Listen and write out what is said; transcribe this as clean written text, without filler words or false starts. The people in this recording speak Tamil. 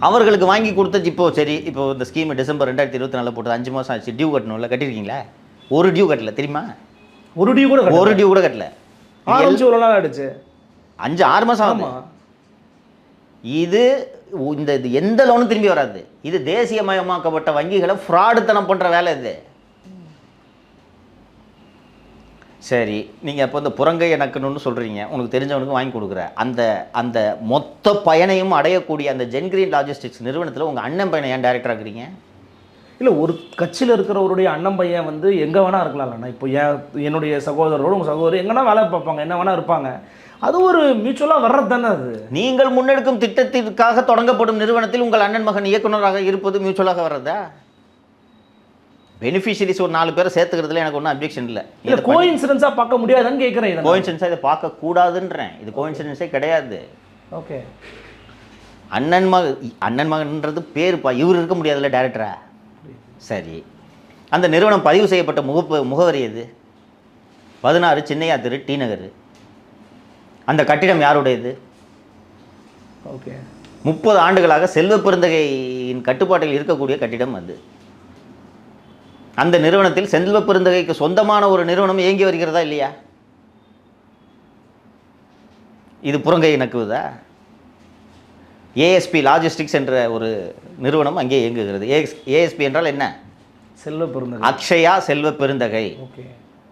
அவர்களுக்கு வாங்கி கொடுத்த இப்போ சரி, இப்போ இந்த ஸ்கீம் டிசம்பர் 2024 போட்டது 5 மாதம் ஆச்சு. டியூ கட்டணும்ல, கட்டியிருக்கீங்களா? ஒரு டியூ கட்டல தெரியுமா? ஒரு டியூ கூட கட்டல. ஆரம்பிச்சு ஒரு நாள் ஆயிடுச்சு. 5-6 மாதம் ஆகும். இது இந்த எந்த லோனும் திரும்பி வராது. இது தேசியமயமாக்கப்பட்ட வங்கிகளை ஃப்ராடுத்தனம் பண்ணுற வேலை இது. சரி, நீங்கள் இப்போ இந்த புறங்கை எனக்குன்னு சொல்கிறீங்க, உனக்கு தெரிஞ்சவனுக்கு வாங்கி கொடுக்குற அந்த அந்த மொத்த பயனையும் அடையக்கூடிய அந்த ஜென்கிரீன் லாஜிஸ்டிக்ஸ் நிறுவனத்தில் உங்கள் அண்ணன் பையனை ஏன் டைரக்டராக இருக்கிறீங்க? இல்லை, ஒரு கட்சியில் இருக்கிறவருடைய அண்ணன் பையன் வந்து எங்கே வேணால் இருக்கலாம்லண்ணா. இப்போ என்னுடைய சகோதரரோடு உங்கள் சகோதரர் எங்கன்னா வேலை பார்ப்பாங்க, என்ன வேணால் இருப்பாங்க. அது ஒரு மியூச்சுவலாக வர்றது தானே. அது நீங்கள் முன்னெடுக்கும் திட்டத்திற்காக தொடங்கப்படும் நிறுவனத்தில் உங்கள் அண்ணன் மகன் இயக்குநராக இருப்பது மியூச்சுவலாக வர்றதா? பெனிஃபிஷரிஸ் ஒரு 4 பேரை சேர்த்துக்கிறதுல எனக்கு ஒன்றும் அப்ஜெக்ஷன் இல்லை. இல்லை, கோஇன்சிடென்ஸாக பார்க்க முடியாதுன்னு கேட்குறேன். கோஇன்சிடென்ஸாக இதை பார்க்கக்கூடாதுன்றேன். இது கோஇன்சிடென்ஸே கிடையாது. ஓகே, அண்ணன் மகன்ன்றது பேருப்பா. இவர் இருக்க முடியாதுல்ல டைரக்டரா? சரி, அந்த நிறுவனம் பதிவு செய்யப்பட்ட முகவரி எது? 16 சின்னையா தெரு, டி நகர். அந்த கட்டிடம் யாருடையது? ஓகே, 30 ஆண்டுகளாக செல்வ பெருந்தகையின் கட்டுப்பாட்டில் இருக்கக்கூடிய கட்டிடம் அது. அந்த நிறுவனத்தில் செல்வ பெருந்தகைக்கு சொந்தமான ஒரு நிறுவனம் இயங்கி வருகிறதா இல்லையா? இது புறங்கை நக்குவதா? ஏஎஸ்பி லாஜிஸ்டிக்ஸ் என்ற ஒரு நிறுவனம் அங்கே இயங்குகிறது. ஏஎஸ்பி என்றால் என்ன? செல்வ பெருந்தகை. அக்ஷயா செல்வ பெருந்தகை. ஓகே.